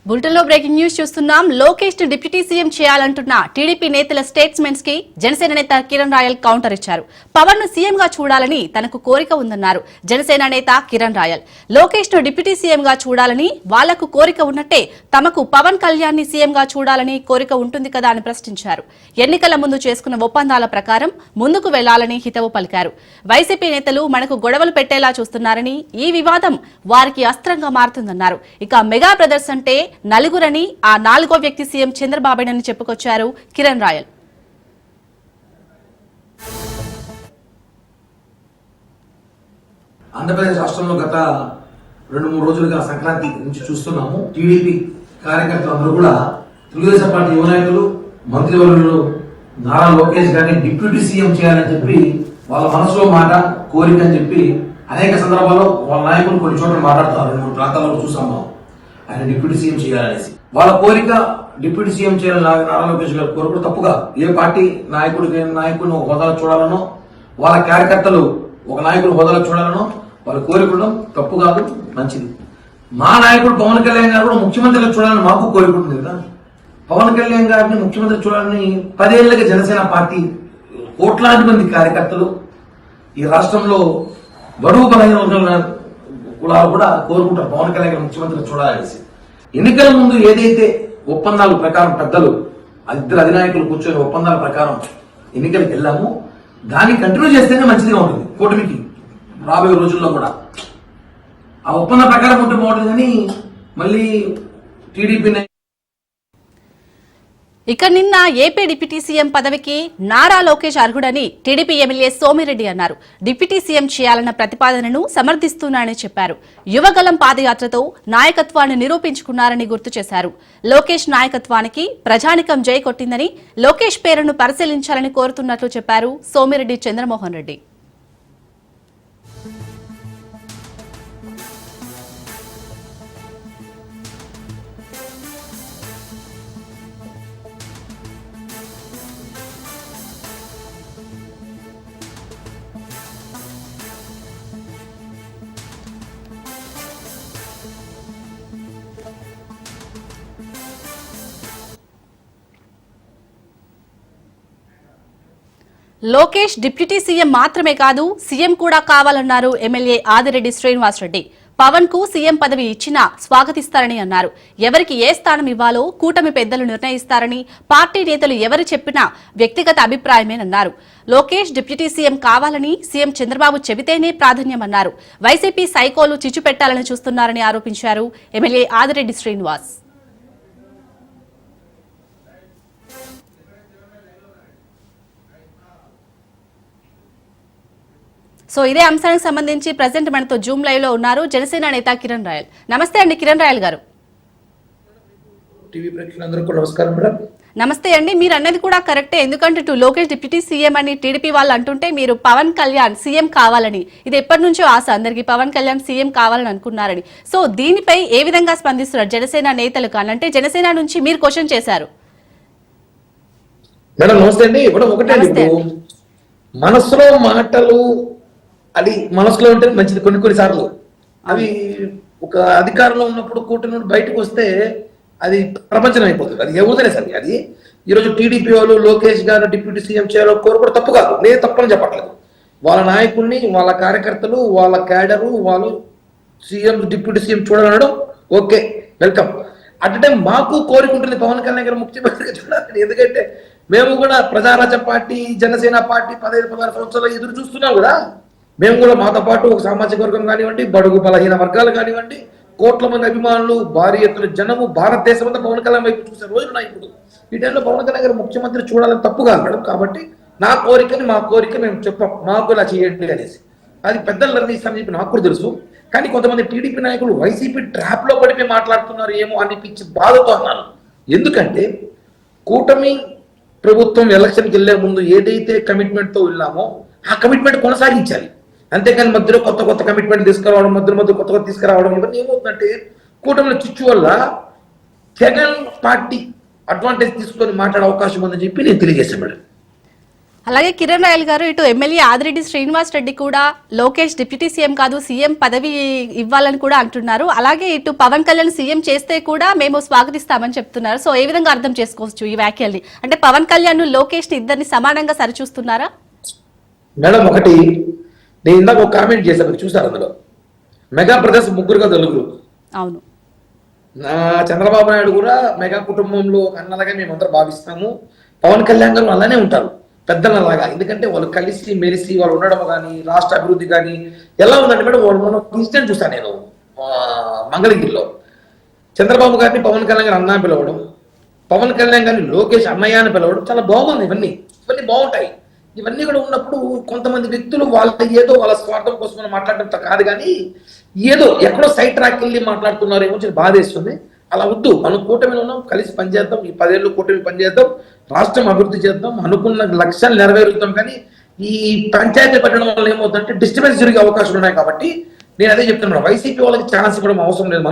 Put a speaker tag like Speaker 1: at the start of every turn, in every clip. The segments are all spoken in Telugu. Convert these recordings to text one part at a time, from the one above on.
Speaker 1: బులెటిన్లో బ్రేకింగ్ న్యూస్ చూస్తున్నాం. లోకేష్ ను డిప్యూటీ సీఎం చేయాలంటున్న టీడీపీ నేతల స్టేట్మెంట్స్ కి జనసేన నేత కిరణ్ రాయల్ కౌంటర్ ఇచ్చారు. పవన్ ను సీఎం గా చూడాలని తనకు కోరిక ఉందన్నారు జనసేన నేత కిరణ్ రాయల్. లోకేష్ ను డిప్యూటీ సీఎం గా చూడాలని వాళ్లకు కోరిక ఉన్నట్టే తమకు పవన్ కళ్యాణ్ ని సీఎం గా చూడాలని కోరిక ఉంటుంది కదా అని ప్రశ్నించారు. ఎన్నికల ముందు చేసుకున్న ఒప్పందాల ప్రకారం ముందుకు వెళ్లాలని హితవు పలికారు. వైసీపీ నేతలు మనకు గొడవలు పెట్టేలా చూస్తున్నారని, ఈ వివాదం వారికి అస్త్రంగా మారుతుందన్నారు. ఇక మెగా బ్రదర్స్ అంటే నలుగురని, ఆ నాలుగో వ్యక్తి సీఎం చంద్రబాబునని చెప్పుకొచ్చారు కిరణ్ రాయల్.
Speaker 2: ఆంధ్రప్రదేశ్ రాష్ట్రంలో గత 2-3 రోజులుగా సంక్రాంతి నుంచి చూస్తున్నాము. టీడీపీ కార్యకర్తలందరూ కూడా తెలుగుదేశం పార్టీ యువ నాయకులు, మంత్రివర్యులు నారా లోకేష్ గారిని డిప్యూటీ సీఎం చేయాలని చెప్పి వాళ్ళ మనసులో మాట, కోరిక అని చెప్పి అనేక సందర్భాల్లో వాళ్ళ నాయకులు కొన్ని చోట్ల మాట్లాడుతున్నారు. 2-3 ప్రాంతాల్లో చూసాము ఆయన డిప్యూటీ సీఎం చేయాలనేసి. వాళ్ళ కోరిక డిప్యూటీ సీఎం చేయాలని నారా లోకేష్ గారు కోరిక తప్పుగా, ఏ పార్టీ నాయకుడిని ఒక హోదాలో చూడాలనో, వాళ్ళ కార్యకర్తలు ఒక నాయకుడు హోదాలో చూడాలనో వాళ్ళు కోరికడం తప్పు కాదు, మంచిది. మా నాయకుడు పవన్ కళ్యాణ్ గారు కూడా ముఖ్యమంత్రిగా చూడాలని మాకు కోరిక ఉంటుంది కదా. పవన్ కళ్యాణ్ గారిని ముఖ్యమంత్రి చూడాలని 10 ఏళ్లుగా జనసేన పార్టీ కోట్లాది మంది కార్యకర్తలు ఈ రాష్ట్రంలో బడుగు బలహీన వర్గాల కులాలు కూడా కోరుకుంటారు పవన్ కళ్యాణ్ గారు ముఖ్యమంత్రిగా చూడాలనేసి. ఎన్నికల ముందు ఏదైతే ఒప్పందాల ప్రకారం పెద్దలు ఇద్దరు అధినాయకులు కూర్చొని ఒప్పందాల ప్రకారం ఎన్నికలకు వెళ్ళాము, దాన్ని కంటిన్యూ చేస్తేనే మంచిదిగా ఉంటుంది కూటమికి రాబోయే రోజుల్లో కూడా. ఆ ఒప్పందం ప్రకారం ఉంటే బాగుంటుంది కానీ మళ్ళీ టీడీపీ.
Speaker 1: ఇక నిన్న ఏపీ డిప్యూటీ సీఎం పదవికి నారా లోకేష్ అర్హుడని టీడీపీ ఎమ్మెల్యే సోమిరెడ్డి అన్నారు. డిప్యూటీ సీఎం చేయాలన్న ప్రతిపాదనను సమర్థిస్తున్నానని చెప్పారు. యువగలం పాదయాత్రతో నాయకత్వాన్ని నిరూపించుకున్నారని గుర్తు చేశారు. లోకేష్ నాయకత్వానికి ప్రజానికం జై కొట్టిందని, లోకేష్ పేరును పరిశీలించాలని కోరుతున్నట్లు చెప్పారు సోమిరెడ్డి చంద్రమోహన్ రెడ్డి. లోకేష్ డిప్యూటీ సీఎం మాత్రమే కాదు, సీఎం కూడా కావాలన్నారు ఎమ్మెల్యే ఆదిరెడ్డి శ్రీనివాసరెడ్డి. పవన్ కు సీఎం పదవి ఇచ్చినా స్వాగతిస్తారని అన్నారు. ఎవరికి ఏ స్థానం ఇవ్వాలో కూటమి పెద్దలు నిర్ణయిస్తారని, పార్టీ నేతలు ఎవరు చెప్పినా వ్యక్తిగత అభిప్రాయమేనన్నారు. లోకేష్ డిప్యూటీ సీఎం కావాలని సీఎం చంద్రబాబు చెబితేనే ప్రాధాన్యమన్నారు. వైసీపీ సైకోలు చిచ్చు పెట్టాలని చూస్తున్నారని ఆరోపించారు ఎమ్మెల్యే ఆదిరెడ్డి శ్రీనివాస్. సో ఇదే అంశానికి సంబంధించి ప్రజెంట్ మనతో జూమ్ లైవ్ లో ఉన్నారు జనసేన నేత కిరణ్ రాయల్. నమస్తే అండి కిరణ్ రాయల్ గారు. నమస్తే అండి. మీరు అన్నది కూడా కరెక్టే, ఎందుకంటే లోకేష్ డిప్యూటీ సీఎం అని టీడీపీ వాళ్ళు అంటుంటే మీరు పవన్ కళ్యాణ్ సీఎం కావాలని, ఇది ఎప్పటి నుంచో ఆశ అందరికి, పవన్ కళ్యాణ్ సీఎం కావాలని అనుకున్నారని. సో దీనిపై ఏ విధంగా స్పందిస్తున్నారు జనసేన నేతలు? కానంటే జనసేన నుంచి మీరు క్వశ్చన్ చేశారు.
Speaker 3: మేడం నమస్తే అండి. ఇప్పుడు ఒకటే, మనసులో మాటలు అది మనసులో ఉంటే మంచిది. కొన్ని సార్లు అవి ఒక అధికారంలో ఉన్నప్పుడు కూటమి నుండి బయటకు వస్తే అది ప్రపంచం అయిపోతుంది. అది ఎవరిదైనా సరే. అది ఈరోజు టీడీపీ వాళ్ళు లోకేష్ గారు డిప్యూటీ సీఎం చేయాలో కోరుకోవడం తప్పు కాదు, నేను తప్పని చెప్పట్లేదు. వాళ్ళ నాయకుల్ని, వాళ్ళ కార్యకర్తలు, వాళ్ళ క్యాడరు వాళ్ళు సీఎం డిప్యూటీ సీఎం చూడాలనడం ఓకే, వెల్కమ్. అట్ టైం మాకు కోరిక ఉంటుంది పవన్ కళ్యాణ్ గారు ముఖ్యమంత్రిగా చూడాలని. ఎందుకంటే మేము కూడా ప్రజారాజ్య పార్టీ, జనసేన పార్టీ 15-16 సంవత్సరాలు ఎదురు చూస్తున్నాం కదా. మేము కూడా మాతో పాటు ఒక సామాజిక వర్గం కానివ్వండి, బడుగు బలహీన వర్గాలు కానివ్వండి, కోట్ల మంది అభిమానులు, భారీ ఎత్తున జనము, భారతదేశం అంతా పవన్ కళ్యాణ్ వైపు చూసే రోజులు ఇప్పుడు. ఈ టైంలో పవన్ కళ్యాణ్ గారు ముఖ్యమంత్రి చూడాలని తప్పు కాదు మేడం. కాబట్టి మా కోరిక మేము చెప్పాం, మాకు ఇలా చేయండి అనేసి. అది పెద్దలు నిర్ణయిస్తారని చెప్పి నాకు కూడా తెలుసు. కానీ కొంతమంది టీడీపీ నాయకులు వైసీపీ ట్రాప్ లో పడిపోయి మాట్లాడుతున్నారు ఏమో అనిపించి బాధతో అన్నాను. ఎందుకంటే కూటమి ప్రభుత్వం ఎలక్షన్కి వెళ్లే ముందు ఏదైతే కమిట్మెంట్ తో వెళ్ళామో ఆ కమిట్మెంట్ కొనసాగించాలి. అంతేకాని మధ్యలో కొత్త కమిట్మెంట్ తీసుకురావడం, మధ్య కొత్తగా తీసుకురావడం, ఇవన్నీ ఏమవుతుందంటే కూటమిలో చిచ్చు వల్ల జగన్ పార్టీ అడ్వాంటేజ్ తీసుకొని మాట్లాడే అవకాశం ఉందని చెప్పి నేను తెలియజేశాను మేడం.
Speaker 1: అలాగే కిరణ్ రాయల్ గారు ఇటు ఎమ్మెల్యే ఆదిరెడ్డి శ్రీనివాస్ రెడ్డి కూడా లోకేష్ డిప్యూటీ సీఎం కాదు సీఎం పదవి ఇవ్వాలని కూడా అంటున్నారు. అలాగే ఇటు పవన్ కళ్యాణ్ సీఎం చేస్తే కూడా మేము స్వాగతిస్తామని చెప్తున్నారు. సో ఏ విధంగా అర్థం చేసుకోవచ్చు ఈ వ్యాఖ్యల్ని? అంటే పవన్ కళ్యాణ్ లోకేష్ ఇద్దరిని సమానంగా సరిచూస్తున్నారా?
Speaker 3: మేడం ఒకటి, నేను ఇందాక ఒక కామెంట్ చేశాను, మీరు చూసారు, అందులో మెగా బ్రదర్స్ ముగ్గురుగా తెలుగురు.
Speaker 1: అవును,
Speaker 3: చంద్రబాబు నాయుడు కూడా మెగా కుటుంబంలో అన్నలాగా మేమందరం భావిస్తాము. పవన్ కళ్యాణ్ గారు అలానే ఉంటారు పెద్దలలాగా. ఎందుకంటే వాళ్ళు కలిసి మెలిసి వాళ్ళు ఉండడం కానీ, రాష్ట్ర అభివృద్ధి కానీ ఎలా ఉందంటే మేడం, వాళ్ళు మనం ఇన్సిడెంట్ చూసాను నేను మంగళగిరిలో. చంద్రబాబు గారిని పవన్ కళ్యాణ్ గారు అన్నా పిలవడం, పవన్ కళ్యాణ్ గారిని లోకేష్ అన్నయ్య అని పిలవడం చాలా బాగుంది. ఇవన్నీ బాగుంటాయి. ఇవన్నీ కూడా ఉన్నప్పుడు కొంతమంది వ్యక్తులు వాళ్ళ ఏదో వాళ్ళ స్వార్థం కోసం మాట్లాడటం కాదు, కానీ ఏదో ఎక్కడో సైడ్ ట్రాక్ వెళ్ళి మాట్లాడుతున్నారు ఏమో బాధేస్తుంది. అలా వద్దు. మనం కూటమిలో ఉన్నాం, కలిసి పనిచేద్దాం. ఈ 10 ఏళ్ళు కూటమి పనిచేద్దాం, రాష్ట్రం అభివృద్ధి చేద్దాం, అనుకున్న లక్ష్యాలు నెరవేరుతాం. కానీ ఈ పంచాయతీ పెట్టడం వల్ల ఏమవుతుందంటే డిస్టర్బెన్స్ జరిగే అవకాశాలు ఉన్నాయి. కాబట్టి నేను అదే చెప్తున్నాను, వైసీపీ వాళ్ళకి ఛాన్స్ ఇవ్వడం అవసరం లేదు.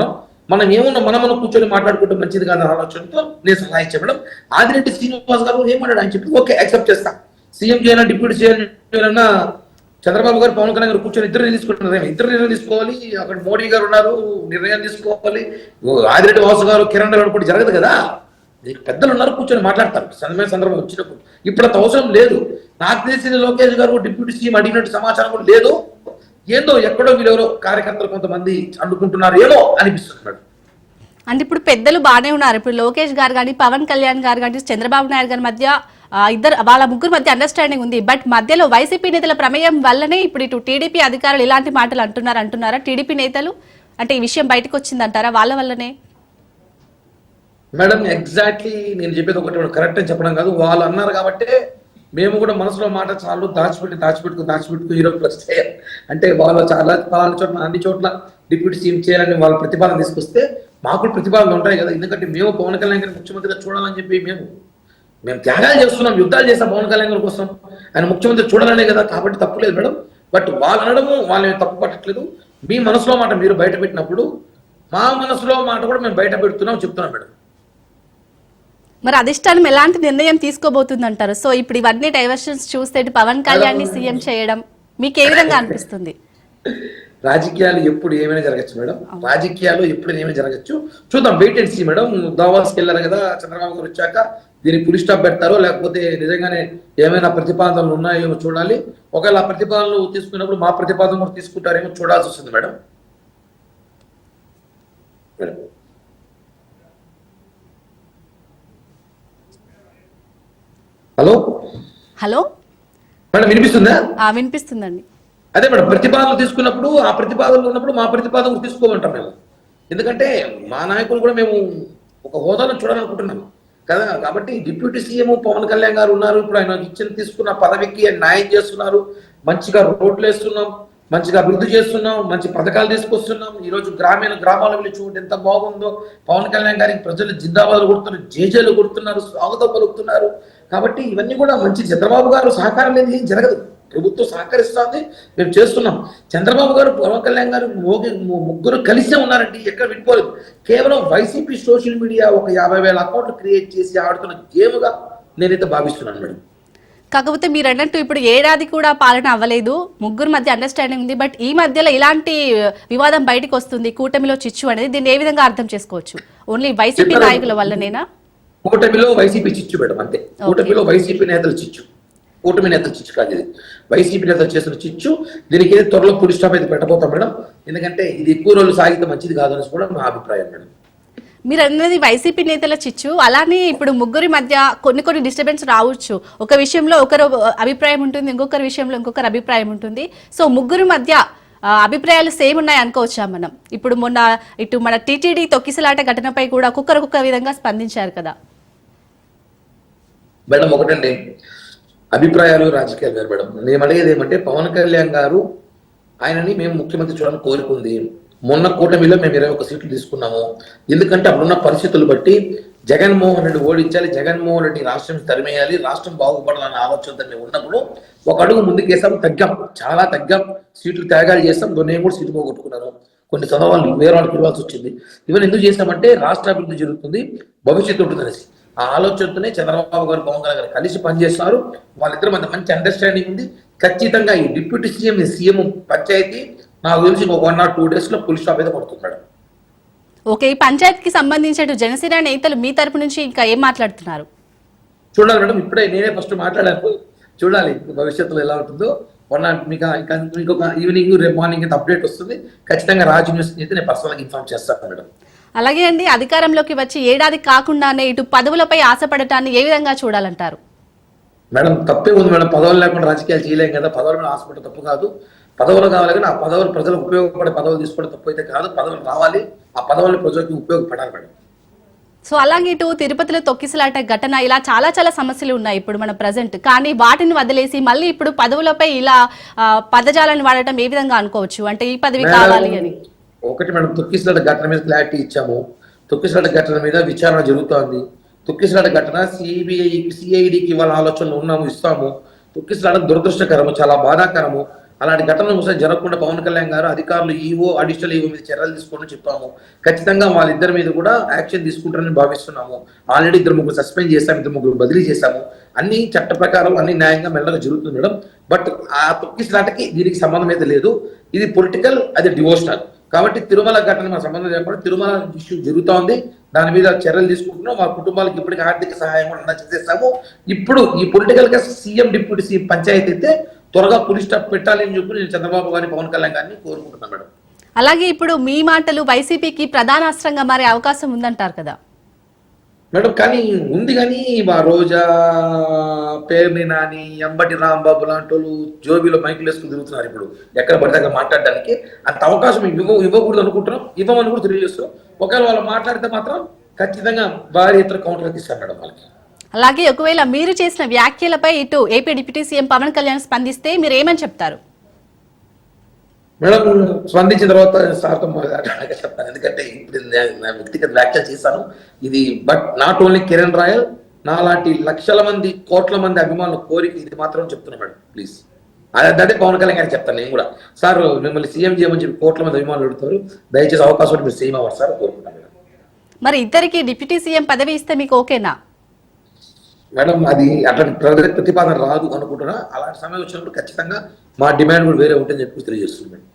Speaker 3: మనం ఏమున్నా మనం కూర్చొని మాట్లాడుకుంటే మంచిది కాదు ఆలోచనతో నేను సలహా ఇచ్చేయడం. ఆదిరెడ్డి శ్రీనివాస్ గారు ఏమన్నాడు ఆయన చెప్పి ఓకే యాక్సెప్ట్ చేస్తా. సీఎం చేయాలన్నా డిప్యూటీ చేయాలన్నా చంద్రబాబు గారు పవన్ కళ్యాణ్ గారు కూర్చొని ఇద్దరు నిర్ణయం తీసుకోవాలి. అక్కడ మోడీ గారు ఉన్నారు, నిర్ణయాలు తీసుకోవాలి. ఆదిరెడ్డి వాసు గారు, కిరణ్ రావు కూడా జరగదు కదా. పెద్దలు ఉన్నారు, కూర్చొని మాట్లాడతారు సందర్భం వచ్చినప్పుడు. ఇప్పుడు అంత అవసరం లేదు. నాకు తెలిసిన లోకేష్ గారు డిప్యూటీ సీఎం అడిగినట్టు సమాచారం కూడా లేదు. ఏందో ఎక్కడో వీళ్ళెవరో కార్యకర్తలు కొంతమంది అనుకుంటున్నారు ఏమో అనిపిస్తుంది.
Speaker 1: అంటే ఇప్పుడు పెద్దలు బాగానే ఉన్నారు. ఇప్పుడు లోకేష్ గారు కానీ, పవన్ కళ్యాణ్ గారు కానీ, చంద్రబాబు నాయుడు గారి మధ్య వాళ్ళ ముగ్గురు మధ్య అండర్స్టాండింగ్ ఉంది. బట్ మధ్యలో వైసీపీ నేతల ప్రమేయం వల్లనే ఇప్పుడు ఇటు టీడీపీ అధికారులు ఇలాంటి మాటలు అంటున్నారా టీడీపీ నేతలు? అంటే ఈ విషయం బయటకు వచ్చిందంటారా వాళ్ళ వల్లనే?
Speaker 3: మేడం ఎగ్జాక్ట్లీ నేను చెప్పేది ఒకటి కరెక్ట్ అని చెప్పడం కాదు, వాళ్ళు అన్నారు కాబట్టి మేము కూడా మనసులో మాట చాలు దాచిపెట్టుకు ఈరోజు వస్తే అంటే వాళ్ళు చాలా పలానా చోట్ల అన్ని చోట్ల డిప్యూటీ సీఎం చేయాలని వాళ్ళ ప్రతిపాదన తీసుకొస్తే మాకు ప్రతిపాదనలు ఉంటాయి కదా. ఎందుకంటే మేము పవన్ కళ్యాణ్ గారిని ముఖ్యమంత్రిగా చూడాలని చెప్పి మేము త్యాగాలు చేస్తున్నాం, యుద్ధాలు చేస్తాం పవన్ కళ్యాణ్ గారి కోసం. ఆయన ముఖ్యమంత్రి చూడాలనే కదా, కాబట్టి తప్పులేదు మేడం. బట్ వాళ్ళు అనడము వాళ్ళని తప్పు పట్టట్లేదు. మీ మనసులో మాట మీరు బయట పెట్టినప్పుడు మా మనసులో మాట కూడా మేము బయట పెడుతున్నాం చెప్తున్నాం మేడం.
Speaker 1: మరి అధిష్టానం ఎలాంటి నిర్ణయం తీసుకోబోతుంది అంటారు? సో ఇప్పుడు ఇవన్నీ డైవర్షన్స్ చూస్తే పవన్ కళ్యాణ్ ని సీఎం చేయడం మీకు ఏ విధంగా అనిపిస్తుంది?
Speaker 3: రాజకీయాలు ఎప్పుడు ఏమైనా జరగచ్చు మేడం, రాజకీయాలు ఎప్పుడు ఏమైనా జరగచ్చు. చూద్దాం, వెయిట్ అండ్ సీ మేడం. దావాస్కి వెళ్ళారు కదా చంద్రబాబు గారు, వచ్చాక దీనికి ఫుల్ స్టాప్ పెడతారో లేకపోతే నిజంగానే ఏమైనా ప్రతిపాదనలు ఉన్నాయేమో చూడాలి. ఒకవేళ ఆ ప్రతిపాదనలు తీసుకున్నప్పుడు మా ప్రతిపాదన కూడా తీసుకుంటారేమో చూడాల్సి వస్తుంది మేడం. హలో
Speaker 1: హలో
Speaker 3: మేడం వినిపిస్తుందా?
Speaker 1: వినిపిస్తుందండి.
Speaker 3: అదే మేడం, ప్రతిపాదనలు తీసుకున్నప్పుడు ఆ ప్రతిపాదనలు ఉన్నప్పుడు మా ప్రతిపాదన తీసుకోమంటాం మేము. ఎందుకంటే మా నాయకులు కూడా మేము ఒక హోదాలో చూడాలనుకుంటున్నాం కదా. కాబట్టి డిప్యూటీ సీఎం పవన్ కళ్యాణ్ గారు ఉన్నారు. ఇప్పుడు ఆయన తీసుకున్న పదవికి న్యాయం చేస్తున్నారు. మంచిగా రోడ్లు వేస్తున్నాం, మంచిగా అభివృద్ధి చేస్తున్నాం, మంచి పథకాలు తీసుకొస్తున్నాం. ఈరోజు గ్రామాల వెళ్ళి చూడండి ఎంత బాగుందో. పవన్ కళ్యాణ్ గారికి ప్రజలు జిందాబాద్ కొడుతున్నారు, జేజేలు కొడుతున్నారు, స్వాగతం పలుకుతున్నారు. కాబట్టి ఇవన్నీ కూడా మంచి. చంద్రబాబు గారు సహకారం లేదు ఏం జరగదు. ప్రభుత్వం సహకరిస్తుంది, మేము చేస్తున్నాం. చంద్రబాబు గారు పవన్ కళ్యాణ్ గారు ముగ్గురు కలిసే ఉన్నారండి, ఎక్కడ విడిపోలేదు. కేవలం వైసీపీ సోషల్ మీడియా ఒక 50,000 అకౌంట్లు క్రియేట్ చేసి ఆడుతున్న గేమ్గా నేనైతే భావిస్తున్నాను మేడం.
Speaker 1: కాకపోతే మీరు అన్నట్టు ఇప్పుడు ఏడాది కూడా పాలన అవ్వలేదు, ముగ్గురు మధ్య అండర్స్టాండింగ్ ఉంది. బట్ ఈ మధ్యలో ఇలాంటి వివాదం బయటకు వస్తుంది, కూటమిలో చిచ్చు అనేది. దీన్ని ఏ విధంగా అర్థం చేసుకోవచ్చు? ఓన్లీ వైసీపీ నాయకుల వల్లనేనా?
Speaker 3: కూటమిలో వైసీపీ చిచ్చు మేడం, అంతే. కూటమిలో వైసీపీ నేతలు చిచ్చు, కూటమి నేతలు చిచ్చు కాదు ఇది. వైసీపీ నేతలు చేసిన చిచ్చు. దీనికి త్వరలో పులి స్టాప్ అయితే పెట్టబోతాం మేడం. ఎందుకంటే ఇది ఎక్కువ రోజులు సాగితే మంచిది కాదు అనేసి కూడా మా అభిప్రాయం మేడం.
Speaker 1: మీరు అన్నది వైసీపీ నేతల చిచ్చు. అలానే ఇప్పుడు ముగ్గురి మధ్య కొన్ని డిస్టర్బెన్స్ రావచ్చు. ఒక విషయంలో ఒకరు అభిప్రాయం ఉంటుంది, ఇంకొకరి విషయంలో ఇంకొకరు అభిప్రాయం ఉంటుంది. సో ముగ్గురి మధ్య అభిప్రాయాలు సేమ్ ఉన్నాయి అనుకోవచ్చా మనం? ఇప్పుడు మొన్న ఇటు మన టీటీడీ తొక్కిసలాట ఘటనపై కూడా ఒక్కొక్క విధంగా స్పందించారు కదా
Speaker 3: మేడం. ఒకటండి, అభిప్రాయాలు రాజకీయాలు వేరు మేడం. నేను అడిగేది ఏమంటే పవన్ కళ్యాణ్ గారు ఆయనని మేము ముఖ్యమంత్రి చూడాలని కోరుకుంది. మొన్న కూటమిలో మేము 21 సీట్లు తీసుకున్నాము. ఎందుకంటే అప్పుడున్న పరిస్థితులు బట్టి జగన్మోహన్ రెడ్డి ఓడించాలి, జగన్మోహన్ రెడ్డి రాష్ట్రం తరిమేయాలి, రాష్ట్రం బాగుపడాలన్న ఆలోచనతో మేము ఉన్నప్పుడు ఒక అడుగు ముందుకేసాం, తగ్గాం, చాలా తగ్గాం. సీట్లు త్యాగాలు చేస్తాం. నేను కూడా సీట్లు పోగొట్టుకున్నాను. కొన్ని సందర్భాలు వేరే వాళ్ళకి ఇవ్వాల్సి వచ్చింది. ఇవన్నీ ఎందుకు చేస్తామంటే రాష్ట్ర అభివృద్ధి జరుగుతుంది, భవిష్యత్తు ఉంటుంది అనేసి. ఆ ఆలోచనతోనే చంద్రబాబు గారు పవన్ కళ్యాణ్ గారు కలిసి పనిచేస్తున్నారు. వాళ్ళిద్దరి మధ్య మంచి అండర్స్టాండింగ్ ఉంది. ఖచ్చితంగా ఈ డిప్యూటీ సీఎం పంచాయతీ నాకు తెలిసి ఒక 1 or 2 days లో ఫుల్ స్టాప్ అయితే పడుతుంది మేడం.
Speaker 1: ఓకే, ఈ పంచాయతీకి సంబంధించిన జనసేన నేతలు మీ తరపు నుంచి ఇంకా ఏం మాట్లాడుతున్నారు?
Speaker 3: చూడాలి మేడం, ఇప్పుడే నేనే ఫస్ట్ మాట్లాడాను, చూడాలి భవిష్యత్తులో ఎలా ఉంటుందో. మీకు ఇంకొక ఈవినింగ్ రేపు మార్నింగ్ అయితే అప్డేట్ వస్తుంది. ఖచ్చితంగా రాజ్ న్యూస్ అయితే నేను పర్సనల్గా ఇన్ఫార్మ్ చేస్తాను మేడం.
Speaker 1: అలాగే అండి, అధికారంలోకి వచ్చి ఏడాది కాకుండానే ఇటు పదవులపై ఆశపడటాన్ని ఏ విధంగా చూడాలంటారు?
Speaker 3: మేడం తప్పే ఉంది మేడం, పదవులు లేకుండా రాజకీయాలు చేయలేం కదా. పదవుల మీద ఆశపడటం తప్పు కాదు, పదవులు కావాలి కానీ ఆ పదవులు ప్రజలకు ఉపయోగపడే పదవులు తీసుకోవడం తప్పు అయితే కాదు. పదవులు రావాలి, ఆ పదవులు ప్రజలకు ఉపయోగపడాలి మేడం.
Speaker 1: సో అలాగే ఇటు తిరుపతిలో తొక్కిసలాట ఘటన, ఇలా చాలా చాలా సమస్యలు ఉన్నాయి ఇప్పుడు మన ప్రజెంట్. కానీ వాటిని వదిలేసి మళ్ళీ ఇప్పుడు పదవులపై ఇలా పదజాలను వాడటం ఏ విధంగా అనుకోవచ్చు? అంటే ఈ పదవి కావాలి అని.
Speaker 3: ఒకటి మేడం, తొక్కిసలాట ఘటన మీద క్లారిటీ ఇచ్చాము. తొక్కిసలాట ఘటన మీద విచారణ జరుగుతోంది. తొక్కిసలాట ఘటన సిఐడికి ఇవాళ ఆలోచనలు ఉన్నాము, ఇస్తాము. తొక్కిసలాట దురదృష్టకరము, చాలా బాధాకరము. అలాంటి ఘటనలు ఒకసారి జరగకుండా పవన్ కళ్యాణ్ గారు అధికారులు అడిషనల్ ఈవో మీద చర్యలు తీసుకోండి చెప్పాము. ఖచ్చితంగా వాళ్ళిద్దరి మీద కూడా యాక్షన్ తీసుకుంటారని భావిస్తున్నాము. ఆల్రెడీ 2-3 సస్పెండ్ చేశాము, 2-3 బదిలీ చేశాము. అన్ని చట్ట ప్రకారం అన్ని న్యాయంగా మెల్లగా జరుగుతుంది మేడం. బట్ ఆ తొక్కిసలాటకి దీనికి సంబంధం అయితే లేదు. ఇది పొలిటికల్, అది డివోషనల్. కాబట్టి తిరుమల ఘటన మన సంబంధం లేకుండా తిరుమల ఇష్యూ జరుగుతూ ఉంది, దాని మీద చర్యలు తీసుకుంటున్నాం. మా కుటుంబాలకు ఇప్పటికీ ఆర్థిక సహాయం కూడా చేసేస్తాము. ఇప్పుడు ఈ పొలిటికల్ గా సీఎం డిప్యూటీ సీఎం పంచాయతీ అయితే త్వరగా పులి స్టాప్ పెట్టాలి అని చెప్పి నేను చంద్రబాబు గారిని పవన్ కళ్యాణ్ గారిని కోరుకుంటున్నాను మేడం.
Speaker 1: అలాగే ఇప్పుడు మీ మాటలు వైసీపీకి ప్రధానాస్త్రంగా మారే అవకాశం ఉందంటారు కదా
Speaker 3: మేడం? కానీ ఉంది, కానీ మా రోజా, పేర్ని నాని, అంబటి రాంబాబు లాంటి వాళ్ళు జోబీలో మైకులు వేసుకుని తిరుగుతున్నారు. ఇప్పుడు ఎక్కడ పడితే అక్కడ మాట్లాడడానికి అంత అవకాశం ఇవ్వకూడదు అనుకుంటున్నాం, ఇవ్వమని కూడా తెలియజేస్తాం. ఒకవేళ వాళ్ళు మాట్లాడితే మాత్రం ఖచ్చితంగా భారీ ఎత్తున కౌంటర్ ఇస్తారు మేడం వాళ్ళకి.
Speaker 1: అలాగే ఒకవేళ మీరు చేసిన వ్యాఖ్యలపై ఇటు AP deputy CM Pawan Kalyan స్పందిస్తే మీరు ఏమని చెప్తారు?
Speaker 3: మేడం స్పందించిన తర్వాత సార్తో చెప్తాను, ఎందుకంటే ఇప్పుడు నేను వ్యక్తిగత వ్యాఖ్యలు చేశాను. ఇది but not only Kiran royal, నాలాంటి లక్షల మంది, కోట్ల మంది అభిమానుల కోరిక ఇది మాత్రం చెప్తున్నా మేడం. ప్లీజ్ అదే పవన్ కళ్యాణ్ గారికి చెప్తాను నేను కూడా. సార్ మిమ్మల్ని సీఎం చేయమని చెప్పి కోట్ల మంది అభిమానులు అడుగుతారు, దయచేసి అవకాశం మీరు సీఎం అవ్వరు సార్ కోరుకుంటాను మేడం.
Speaker 1: మరి ఇద్దరికి డిప్యూటీ సీఎం పదవి ఇస్తే మీకు ఓకేనా
Speaker 3: మేడం? అది అట్లాంటి ప్రతిపాదన రాదు అనుకుంటున్నా. అలాంటి సమయం వచ్చినప్పుడు ఖచ్చితంగా మా డిమాండ్ కూడా వేరే ఉంటుందని చెప్పి తెలియజేస్తుంది మేడం.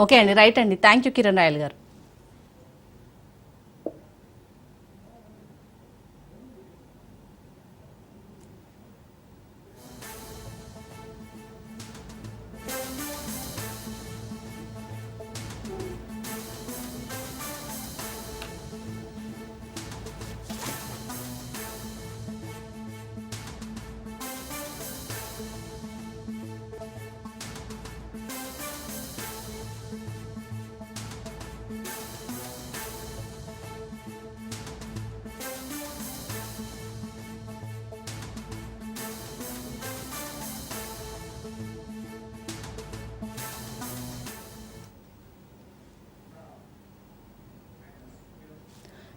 Speaker 1: ఓకే అండి, రైట్ అండి, థ్యాంక్ యూ కిరణ్ రాయల్ గారు.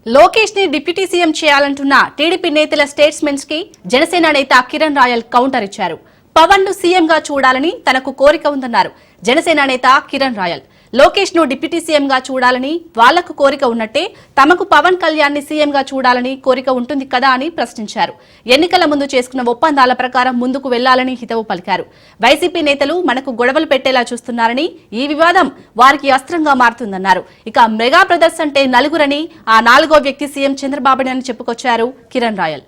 Speaker 1: లోకేష్ ని డిప్యూటీ సీఎం చేయాలంటున్న టీడీపీ నేతల స్టేట్స్మెంట్స్ కి జనసేన నేత కిరణ్ రాయల్ కౌంటర్ ఇచ్చారు. పవన్ ను సీఎం గా చూడాలని తనకు కోరిక ఉందన్నారు జనసేన నేత కిరణ్ రాయల్. లోకేష్ ను డిప్యూటీ సీఎం గా చూడాలని వాళ్లకు కోరిక ఉన్నట్టే తమకు పవన్ కళ్యాణ్ ని సీఎం గా చూడాలని కోరిక ఉంటుంది కదా అని ప్రశ్నించారు. ఎన్నికల ముందు చేసుకున్న ఒప్పందాల ప్రకారం ముందుకు వెళ్లాలని హితవు పలికారు. వైసీపీ నేతలు మనకు గొడవలు పెట్టేలా చూస్తున్నారని, ఈ వివాదం వారికి అస్త్రంగా మారుతుందన్నారు. ఇక మెగా బ్రదర్స్ అంటే నలుగురని, ఆ 4వ వ్యక్తి సీఎం చంద్రబాబు అని చెప్పుకొచ్చారు కిరణ్ రాయల్.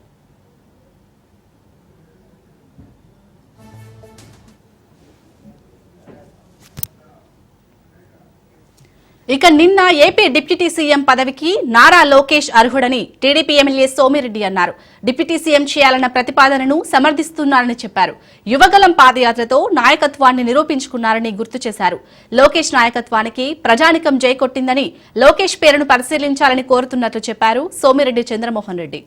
Speaker 1: ఇక నిన్న ఏపీ డిప్యూటీ సీఎం పదవికి నారా లోకేష్ అర్హుడని టీడీపీ ఎమ్మెల్యే సోమిరెడ్డి అన్నారు. డిప్యూటీ సీఎం చేయాలన్న ప్రతిపాదనను సమర్థిస్తున్నారని చెప్పారు. యువగలం పాదయాత్రతో నాయకత్వాన్ని నిరూపించుకున్నారని గుర్తు చేశారు. లోకేష్ నాయకత్వానికి ప్రజానికం జై కొట్టిందని, లోకేష్ పేరును పరిశీలించాలని కోరుతున్నట్లు చెప్పారు సోమిరెడ్డి చంద్రమోహన్ రెడ్డి.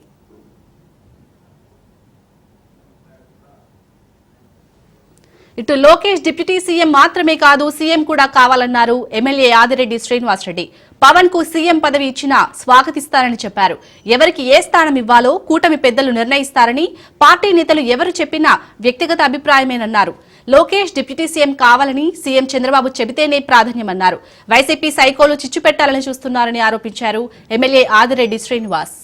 Speaker 1: ఇటు లోకేష్ డిప్యూటీ సీఎం మాత్రమే కాదు, సీఎం కూడా కావాలన్నారు ఎమ్మెల్యే ఆదిరెడ్డి శ్రీనివాసరెడ్డి. పవన్ కు సీఎం పదవి ఇచ్చినా స్వాగతిస్తారని చెప్పారు. ఎవరికి ఏ స్థానం ఇవ్వాలో కూటమి పెద్దలు నిర్ణయిస్తారని, పార్టీ నేతలు ఎవరు చెప్పినా వ్యక్తిగత అభిప్రాయమేనన్నారు. లోకేష్ డిప్యూటీ సీఎం కావాలని సీఎం చంద్రబాబు చెబితేనే ప్రాధాన్యమన్నారు. వైసీపీ సైకోలు చిచ్చు పెట్టాలని చూస్తున్నారని ఆరోపించారు ఎమ్మెల్యే ఆదిరెడ్డి శ్రీనివాస్.